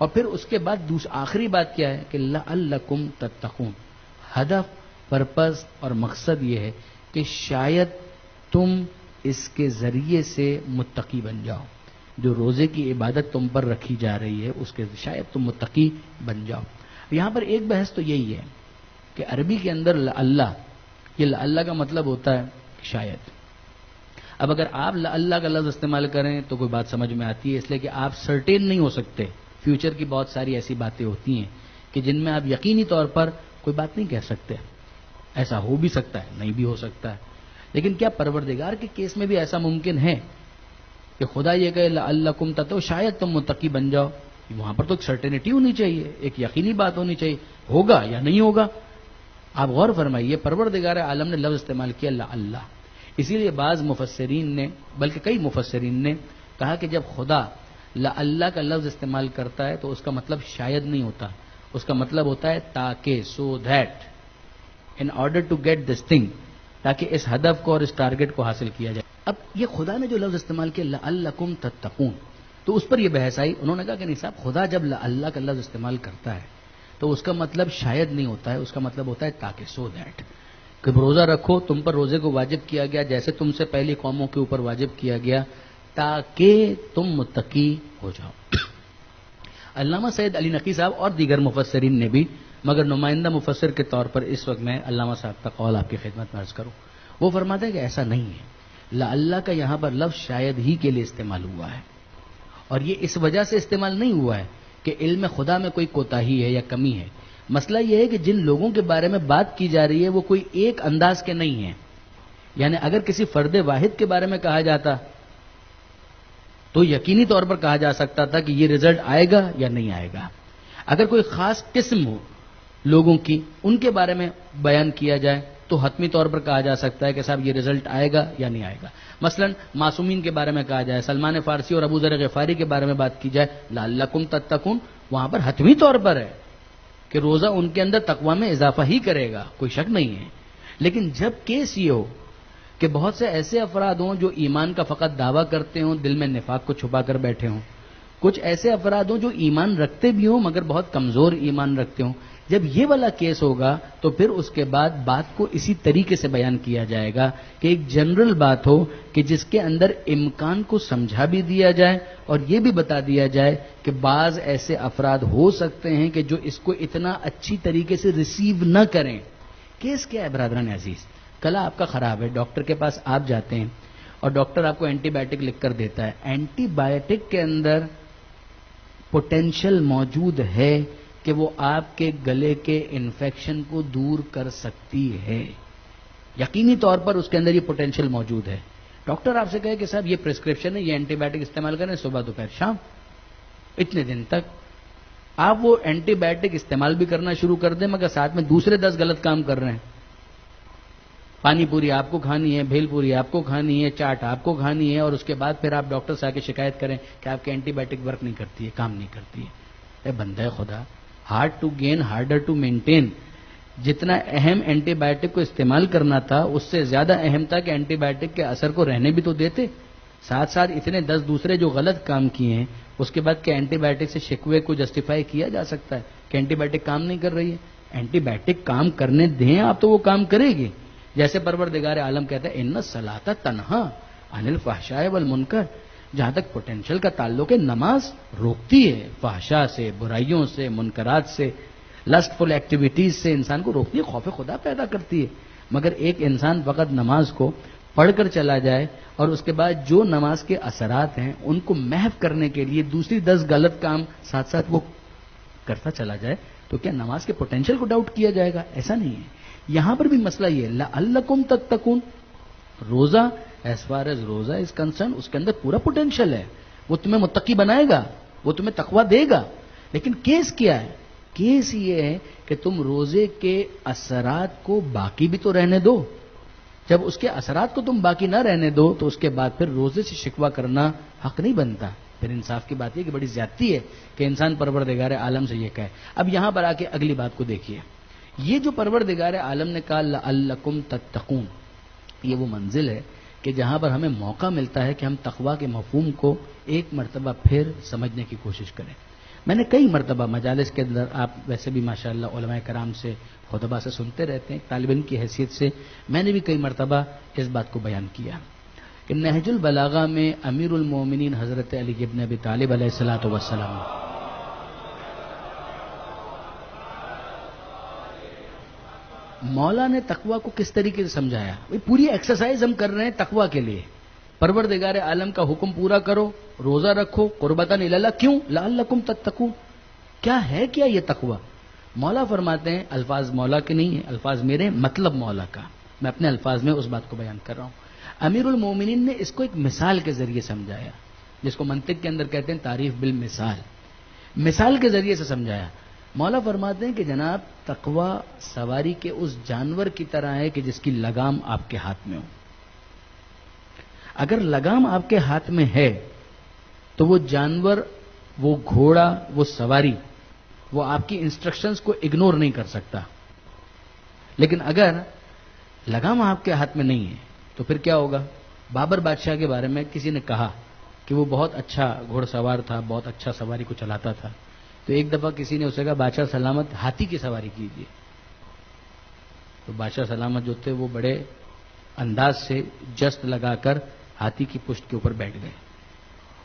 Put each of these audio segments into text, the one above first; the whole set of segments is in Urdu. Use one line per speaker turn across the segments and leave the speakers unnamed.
اور پھر اس کے بعد آخری بات کیا ہے کہ لعلکم تتقون. ہدف، پرپز اور مقصد یہ ہے کہ شاید تم اس کے ذریعے سے متقی بن جاؤ. جو روزے کی عبادت تم پر رکھی جا رہی ہے اس کے شاید تم متقی بن جاؤ. یہاں پر ایک بحث تو یہی ہے کہ عربی کے اندر لعلہ، یہ لعلہ کا مطلب ہوتا ہے شاید. اب اگر آپ لعلہ کا لفظ استعمال کریں تو کوئی بات سمجھ میں آتی ہے، اس لیے کہ آپ سرٹین نہیں ہو سکتے. فیوچر کی بہت ساری ایسی باتیں ہوتی ہیں کہ جن میں آپ یقینی طور پر کوئی بات نہیں کہہ سکتے. ایسا ہو بھی سکتا ہے، نہیں بھی ہو سکتا ہے. لیکن کیا پروردگار کے کیس میں بھی ایسا ممکن ہے کہ خدا یہ کہے لعلکم تتقون، شاید تم متقی بن جاؤ؟ وہاں پر تو ایک سرٹینٹی ہونی چاہیے، ایک یقینی بات ہونی چاہیے، ہوگا یا نہیں ہوگا. آپ غور فرمائیے، پروردگار عالم نے لفظ استعمال کیا لعلہ. اسی لیے بعض مفسرین نے، بلکہ کئی مفسرین نے کہا کہ جب خدا لعلہ کا لفظ استعمال کرتا ہے تو اس کا مطلب شاید نہیں ہوتا، اس کا مطلب ہوتا ہے تاکہ، so that, in order to get this thing, تاکہ اس ہدف کو اور اس ٹارگٹ کو حاصل کیا جائے. اب یہ خدا نے جو لفظ استعمال کیا لعلکم تتقون، تو اس پر یہ بحث آئی. انہوں نے کہا کہ نہیں صاحب، خدا جب لعلہ کا لفظ استعمال کرتا ہے تو اس کا مطلب شاید نہیں ہوتا ہے، اس کا مطلب ہوتا ہے تاکہ، سو دیٹ، کہ روزہ رکھو، تم پر روزے کو واجب کیا گیا جیسے تم سے پہلی قوموں کے اوپر واجب کیا گیا، تاکہ تم متقی ہو جاؤ. علامہ سید علی نقی صاحب اور دیگر مفسرین نے بھی، مگر نمائندہ مفسر کے طور پر اس وقت میں علامہ صاحب کا قول آپ کی خدمت میں عرض کروں. وہ فرماتے ہیں کہ ایسا نہیں ہے. لعلہ کا یہاں پر لفظ شاید ہی کے لیے استعمال ہوا ہے، اور یہ اس وجہ سے استعمال نہیں ہوا ہے کہ علم خدا میں کوئی کوتاہی ہے یا کمی ہے. مسئلہ یہ ہے کہ جن لوگوں کے بارے میں بات کی جا رہی ہے وہ کوئی ایک انداز کے نہیں ہیں. یعنی اگر کسی فرد واحد کے بارے میں کہا جاتا تو یقینی طور پر کہا جا سکتا تھا کہ یہ رزلٹ آئے گا یا نہیں آئے گا. اگر کوئی خاص قسم ہو لوگوں کی، ان کے بارے میں بیان کیا جائے تو حتمی طور پر کہا جا سکتا ہے کہ صاحب یہ رزلٹ آئے گا یا نہیں آئے گا. مثلا معصومین کے بارے میں کہا جائے، سلمان فارسی اور ابو ذر غفاری کے بارے میں بات کی جائے لعلکم تتقون، وہاں پر حتمی طور پر ہے کہ روزہ ان کے اندر تقوی میں اضافہ ہی کرے گا، کوئی شک نہیں ہے. لیکن جب کیس یہ ہو کہ بہت سے ایسے افراد ہوں جو ایمان کا فقط دعویٰ کرتے ہوں، دل میں نفاق کو چھپا کر بیٹھے ہوں، کچھ ایسے افراد ہوں جو ایمان رکھتے بھی ہوں مگر بہت کمزور ایمان رکھتے ہوں، جب یہ والا کیس ہوگا تو پھر اس کے بعد بات کو اسی طریقے سے بیان کیا جائے گا کہ ایک جنرل بات ہو کہ جس کے اندر امکان کو سمجھا بھی دیا جائے اور یہ بھی بتا دیا جائے کہ بعض ایسے افراد ہو سکتے ہیں کہ جو اس کو اتنا اچھی طریقے سے ریسیو نہ کریں. کیس کیا ہے برادران عزیز؟ کلا آپ کا خراب ہے، ڈاکٹر کے پاس آپ جاتے ہیں اور ڈاکٹر آپ کو اینٹی بائیوٹک لکھ کر دیتا ہے. اینٹی بائیوٹک کے اندر پوٹینشل موجود ہے کہ وہ آپ کے گلے کے انفیکشن کو دور کر سکتی ہے، یقینی طور پر اس کے اندر یہ پوٹینشیل موجود ہے. ڈاکٹر آپ سے کہے کہ صاحب یہ پرسکرپشن ہے، یہ اینٹی بائیوٹک استعمال کریں صبح دوپہر شام، اتنے دن تک آپ وہ اینٹی بائیوٹک استعمال بھی کرنا شروع کر دیں مگر ساتھ میں دوسرے 10 غلط کام کر رہے ہیں. پانی پوری آپ کو کھانی ہے، بھیل پوری آپ کو کھانی ہے، چاٹ آپ کو کھانی ہے، اور اس کے بعد پھر آپ ڈاکٹر سے آ کے شکایت کریں کہ آپ کی اینٹی بائیوٹک ورک نہیں کرتی ہے، کام نہیں کرتی ہے. اے بندہ خدا، hard to gain harder to maintain. جتنا اہم اینٹی بائیوٹک کو استعمال کرنا تھا اس سے زیادہ اہم تھا کہ اینٹی بائیوٹک کے اثر کو رہنے بھی تو دیتے. ساتھ ساتھ اتنے 10 دوسرے جو غلط کام کیے ہیں اس کے بعد کہ اینٹی بائیوٹک سے شکوے کو جسٹیفائی کیا جا سکتا ہے کہ اینٹی بائیوٹک کام نہیں کر رہی ہے. اینٹی بائیوٹک کام کرنے دیں آپ تو وہ کام کرے گی. جیسے پروردگار عالم کہتا ہے ان الصلاۃ تنہا عن الفحشاء والمنکر، جہاں تک پوٹینشل کا تعلق ہے نماز روکتی ہے فحشاء سے، برائیوں سے، منکرات سے، لسٹ فل ایکٹیویٹیز سے انسان کو روکتی ہے، خوف خدا پیدا کرتی ہے. مگر ایک انسان فقط نماز کو پڑھ کر چلا جائے اور اس کے بعد جو نماز کے اثرات ہیں ان کو محو کرنے کے لیے دوسری 10 غلط کام ساتھ ساتھ وہ کرتا چلا جائے تو کیا نماز کے پوٹینشیل کو ڈاؤٹ کیا جائے گا؟ ایسا نہیں ہے. یہاں پر بھی مسئلہ یہ ہے لعلکم تتقون، روزہ ایز فار ایز روزہ از کنسرن اس کے اندر پورا پوٹینشیل ہے، وہ تمہیں متقی بنائے گا، وہ تمہیں تقویٰ دے گا. لیکن کیس کیا ہے؟ کیس یہ ہے کہ تم روزے کے اثرات کو باقی بھی تو رہنے دو. جب اس کے اثرات کو تم باقی نہ رہنے دو تو اس کے بعد پھر روزے سے شکوہ کرنا حق نہیں بنتا. پھر انصاف کی بات یہ کہ بڑی زیادتی ہے کہ انسان پروردگار عالم سے یہ کہے. اب یہاں پر آ کے اگلی بات کو دیکھیے، یہ جو پروردگار عالم نے کہا لعلکم تتقون، یہ وہ منزل ہے کہ جہاں پر ہمیں موقع ملتا ہے کہ ہم تقویٰ کے مفہوم کو ایک مرتبہ پھر سمجھنے کی کوشش کریں. میں نے کئی مرتبہ مجالس کے اندر، آپ ویسے بھی ماشاءاللہ علماء کرام سے خطبہ سے سنتے رہتے ہیں، طالب علم کی حیثیت سے میں نے بھی کئی مرتبہ اس بات کو بیان کیا کہ نہج البلاغہ میں امیر المومنین حضرت علی ابن ابی طالب علیہ الصلوۃ والسلام مولا نے تقوی کو کس طریقے سے سمجھایا. پوری ایکسرسائز ہم کر رہے ہیں تقوی کے لیے. پروردگار عالم کا حکم پورا کرو، روزہ رکھو، قربتاً الی اللہ. کیوں؟ لعلکم تتقون. کیا ہے کیا یہ تقوی؟ مولا فرماتے ہیں، الفاظ مولا کے نہیں ہیں، الفاظ میرے، مطلب مولا کا. میں اپنے الفاظ میں اس بات کو بیان کر رہا ہوں. امیر المومنین نے اس کو ایک مثال کے ذریعے سمجھایا، جس کو منطق کے اندر کہتے ہیں تعریف بالمثال. مثال کے ذریعے سے سمجھایا. مولا فرماتے ہیں کہ جناب تقوی سواری کے اس جانور کی طرح ہے کہ جس کی لگام آپ کے ہاتھ میں ہو. اگر لگام آپ کے ہاتھ میں ہے تو وہ جانور، وہ گھوڑا، وہ سواری، وہ آپ کی انسٹرکشنز کو اگنور نہیں کر سکتا. لیکن اگر لگام آپ کے ہاتھ میں نہیں ہے تو پھر کیا ہوگا؟ بابر بادشاہ کے بارے میں کسی نے کہا کہ وہ بہت اچھا گھوڑ سوار تھا، بہت اچھا سواری کو چلاتا تھا. تو ایک دفعہ کسی نے اسے کہا بادشاہ سلامت ہاتھی کی سواری کیجیے. تو بادشاہ سلامت جو تھے وہ بڑے انداز سے جست لگا کر ہاتھی کی پشت کے اوپر بیٹھ گئے.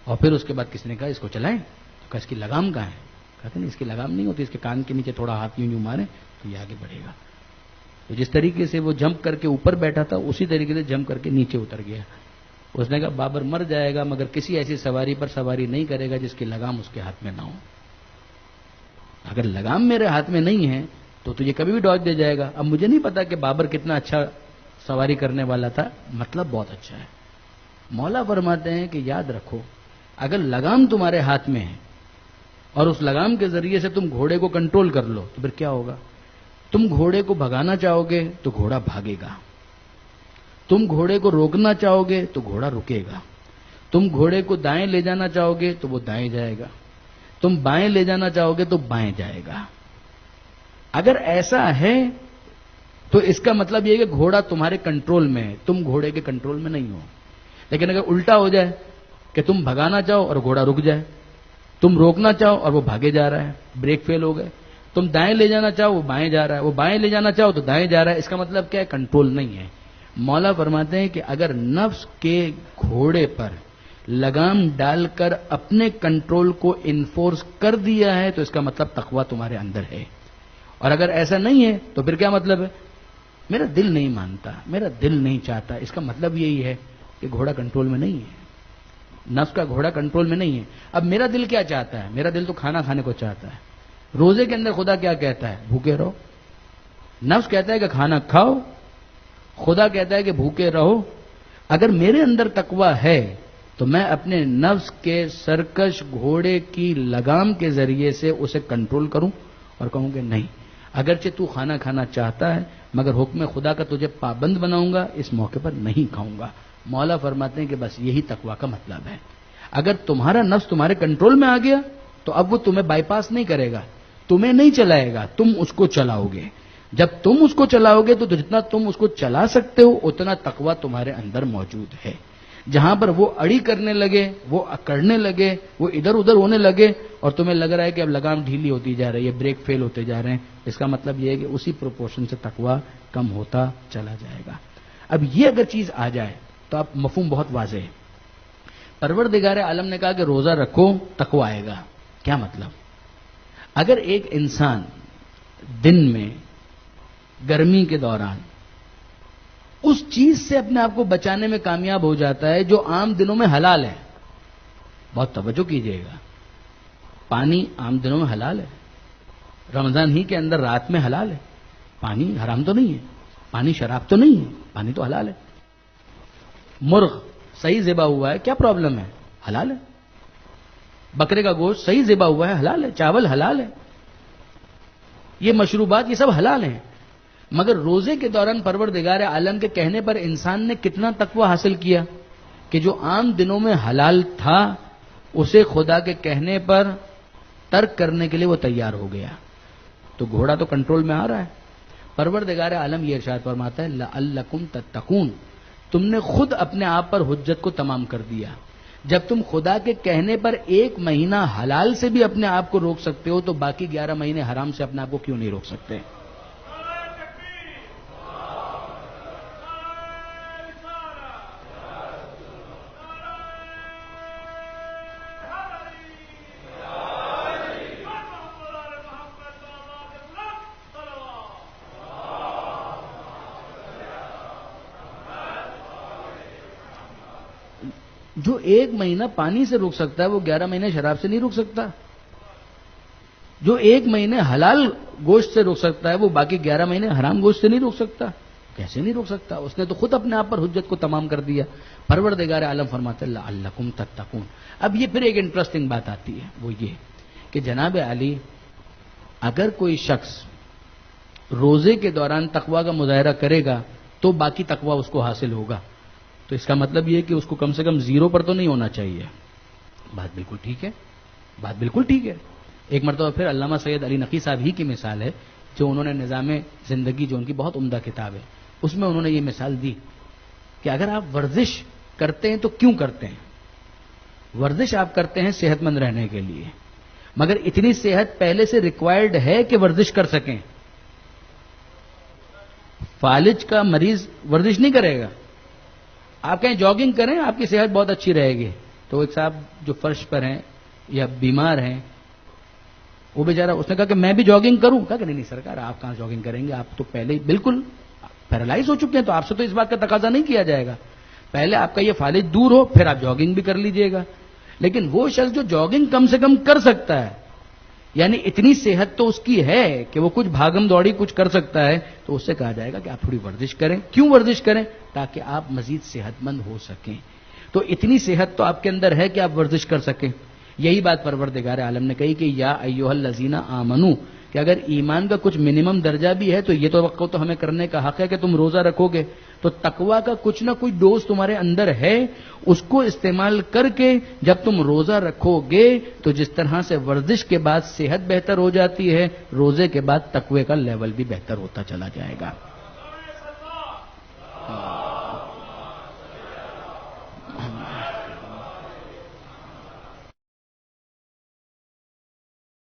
اور پھر اس کے بعد کسی نے کہا اس کو چلائیں. تو کہا اس کی لگام کہاں ہے؟ کہتے نہیں اس کی لگام نہیں ہوتی، اس کے کان کے نیچے تھوڑا ہاتھ یوں مارے تو یہ آگے بڑھے گا. تو جس طریقے سے وہ جمپ کر کے اوپر بیٹھا تھا اسی طریقے سے جمپ کر کے نیچے اتر گیا. اس نے کہا بابر مر جائے گا مگر کسی ایسی سواری پر سواری نہیں کرے گا جس کی لگام اس کے ہاتھ میں نہ ہو. اگر لگام میرے ہاتھ میں نہیں ہے تو تجھے کبھی بھی ڈاج دے جائے گا. اب مجھے نہیں پتا کہ بابر کتنا اچھا سواری کرنے والا تھا، مطلب بہت اچھا ہے. مولا فرماتے ہیں کہ یاد رکھو اگر لگام تمہارے ہاتھ میں ہے اور اس لگام کے ذریعے سے تم گھوڑے کو کنٹرول کر لو تو پھر کیا ہوگا؟ تم گھوڑے کو بھگانا چاہو گے تو گھوڑا بھاگے گا. تم گھوڑے کو روکنا چاہو گے تو گھوڑا رکے گا. تم گھوڑے کو دائیں لے جانا چاہو گے تو وہ دائیں جائے گا. تم بائیں لے جانا چاہو گے تو بائیں جائے گا. اگر ایسا ہے تو اس کا مطلب یہ ہے کہ گھوڑا تمہارے کنٹرول میں ہے، تم گھوڑے کے کنٹرول میں نہیں ہو. لیکن اگر الٹا ہو جائے کہ تم بھگانا چاہو اور گھوڑا رک جائے، تم روکنا چاہو اور وہ بھاگے جا رہا ہے، بریک فیل ہو گئے، تم دائیں لے جانا چاہو وہ بائیں جا رہا ہے، وہ بائیں لے جانا چاہو تو دائیں جا رہا ہے، اس کا مطلب کیا ہے؟ کنٹرول نہیں ہے. مولا فرماتے ہیں کہ اگر نفس کے گھوڑے پر لگام ڈال کر اپنے کنٹرول کو انفورس کر دیا ہے تو اس کا مطلب تقوی تمہارے اندر ہے. اور اگر ایسا نہیں ہے تو پھر کیا مطلب ہے؟ میرا دل نہیں مانتا، میرا دل نہیں چاہتا. اس کا مطلب یہی ہے کہ گھوڑا کنٹرول میں نہیں ہے، نفس کا گھوڑا کنٹرول میں نہیں ہے. اب میرا دل کیا چاہتا ہے؟ میرا دل تو کھانا کھانے کو چاہتا ہے. روزے کے اندر خدا کیا کہتا ہے؟ بھوکے رہو. نفس کہتا ہے کہ کھانا کھاؤ، خدا کہتا ہے کہ بھوکے رہو. اگر میرے اندر تقوی ہے تو میں اپنے نفس کے سرکش گھوڑے کی لگام کے ذریعے سے اسے کنٹرول کروں اور کہوں کہ نہیں، اگرچہ تو کھانا کھانا چاہتا ہے مگر حکم خدا کا تجھے پابند بناؤں گا، اس موقع پر نہیں کھاؤں گا. مولا فرماتے ہیں کہ بس یہی تقوی کا مطلب ہے. اگر تمہارا نفس تمہارے کنٹرول میں آ گیا تو اب وہ تمہیں بائی پاس نہیں کرے گا، تمہیں نہیں چلائے گا، تم اس کو چلاؤ گے. جب تم اس کو چلاؤ گے تو جتنا تم اس کو چلا سکتے ہو اتنا تقوی تمہارے اندر موجود ہے. جہاں پر وہ اڑی کرنے لگے، وہ اکڑنے لگے، وہ ادھر ادھر ہونے لگے اور تمہیں لگ رہا ہے کہ اب لگام ڈھیلی ہوتی جا رہی ہے، بریک فیل ہوتے جا رہے ہیں، اس کا مطلب یہ ہے کہ اسی پروپورشن سے تقوی کم ہوتا چلا جائے گا. اب یہ اگر چیز آ جائے تو اب مفہوم بہت واضح ہے. پروردگار عالم نے کہا کہ روزہ رکھو تقوی آئے گا. کیا مطلب؟ اگر ایک انسان دن میں گرمی کے دوران اس چیز سے اپنے آپ کو بچانے میں کامیاب ہو جاتا ہے جو عام دنوں میں حلال ہے، بہت توجہ کیجئے گا، پانی عام دنوں میں حلال ہے، رمضان ہی کے اندر رات میں حلال ہے، پانی حرام تو نہیں ہے، پانی شراب تو نہیں ہے، پانی تو حلال ہے. مرغ صحیح ذبح ہوا ہے، کیا پرابلم ہے؟ حلال ہے. بکرے کا گوشت صحیح ذبح ہوا ہے، حلال ہے. چاول حلال ہے. یہ مشروبات یہ سب حلال ہیں. مگر روزے کے دوران پروردگار عالم کے کہنے پر انسان نے کتنا تقوی حاصل کیا کہ جو عام دنوں میں حلال تھا اسے خدا کے کہنے پر ترک کرنے کے لیے وہ تیار ہو گیا. تو گھوڑا تو کنٹرول میں آ رہا ہے. پروردگار عالم یہ ارشاد فرماتا ہے لعلکم تتقون، تم نے خود اپنے آپ پر حجت کو تمام کر دیا. جب تم خدا کے کہنے پر 1 مہینہ حلال سے بھی اپنے آپ کو روک سکتے ہو تو باقی 11 مہینے حرام سے اپنے آپ کو کیوں نہیں روک سکتے؟ جو 1 مہینہ پانی سے روک سکتا ہے وہ 11 مہینے شراب سے نہیں روک سکتا؟ جو 1 مہینے حلال گوشت سے روک سکتا ہے وہ باقی 11 مہینے حرام گوشت سے نہیں روک سکتا؟ کیسے نہیں روک سکتا؟ اس نے تو خود اپنے آپ پر حجت کو تمام کر دیا۔ پروردگار عالم فرماتے ہیں لعلکم تتقون۔ اب یہ پھر ایک انٹرسٹنگ بات آتی ہے، وہ یہ کہ جناب علی اگر کوئی شخص روزے کے دوران تقویٰ کا مظاہرہ کرے گا تو باقی تقویٰ اس کو حاصل ہوگا، تو اس کا مطلب یہ کہ اس کو کم سے کم 0 پر تو نہیں ہونا چاہیے۔ بات بالکل ٹھیک ہے، بات بالکل ٹھیک ہے۔ ایک مرتبہ پھر علامہ سید علی نقی صاحب ہی کی مثال ہے، جو انہوں نے نظام زندگی، جو ان کی بہت عمدہ کتاب ہے، اس میں انہوں نے یہ مثال دی کہ اگر آپ ورزش کرتے ہیں تو کیوں کرتے ہیں؟ ورزش آپ کرتے ہیں صحت مند رہنے کے لیے، مگر اتنی صحت پہلے سے ریکوائرڈ ہے کہ ورزش کر سکیں؟ فالج کا مریض ورزش نہیں کرے گا۔ آپ کہیں جاگنگ کریں آپ کی صحت بہت اچھی رہے گی، تو ایک صاحب جو فرش پر ہیں یا بیمار ہیں، وہ بیچارہ، اس نے کہا کہ میں بھی جاگنگ کروں؟ کہا کہ نہیں سرکار، آپ کہاں جاگنگ کریں گے، آپ تو پہلے ہی بالکل پیرالائز ہو چکے ہیں، تو آپ سے تو اس بات کا تقاضا نہیں کیا جائے گا، پہلے آپ کا یہ فالج دور ہو پھر آپ جاگنگ بھی کر لیجئے گا۔ لیکن وہ شخص جو جاگنگ کم سے کم کر سکتا ہے، یعنی اتنی صحت تو اس کی ہے کہ وہ کچھ بھاگم دوڑی کچھ کر سکتا ہے، تو اس سے کہا جائے گا کہ آپ تھوڑی ورزش کریں۔ کیوں ورزش کریں؟ تاکہ آپ مزید صحت مند ہو سکیں۔ تو اتنی صحت تو آپ کے اندر ہے کہ آپ ورزش کر سکیں۔ یہی بات پروردگار عالم نے کہی کہ یا ایھا الذین آمنو، کہ اگر ایمان کا کچھ منیمم درجہ بھی ہے تو یہ توقع تو ہمیں کرنے کا حق ہے کہ تم روزہ رکھو گے، تو تقویٰ کا کچھ نہ کچھ ڈوز تمہارے اندر ہے، اس کو استعمال کر کے جب تم روزہ رکھو گے تو جس طرح سے ورزش کے بعد صحت بہتر ہو جاتی ہے، روزے کے بعد تقوی کا لیول بھی بہتر ہوتا چلا جائے گا۔